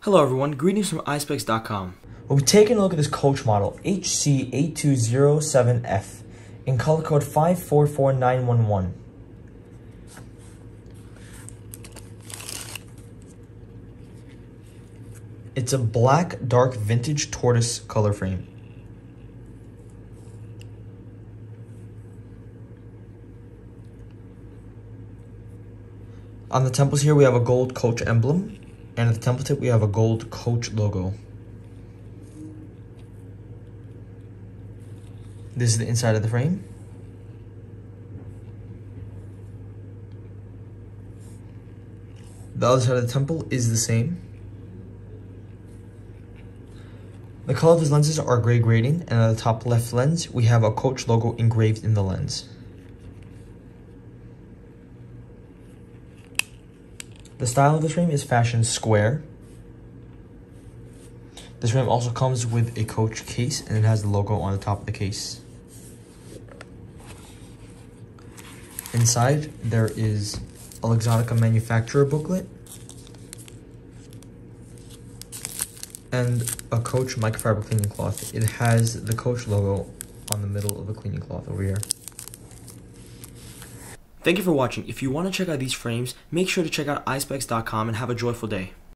Hello everyone, greetings from Eyespecs.com. We'll be taking a look at this coach model, HC8207F, in color code 544911. It's a black, dark, vintage tortoise color frame. On the temples here, we have a gold coach emblem, and at the temple tip, we have a gold coach logo. This is the inside of the frame. The other side of the temple is the same. The color of his lenses are gray grading, and at the top left lens, we have a coach logo engraved in the lens. The style of this frame is fashion square. This frame also comes with a coach case, and it has the logo on the top of the case. Inside, there is a Luxottica manufacturer booklet and a Coach microfiber cleaning cloth. It has the Coach logo on the middle of the cleaning cloth over here. Thank you for watching. If you want to check out these frames, make sure to check out Eyespecs.com and have a joyful day.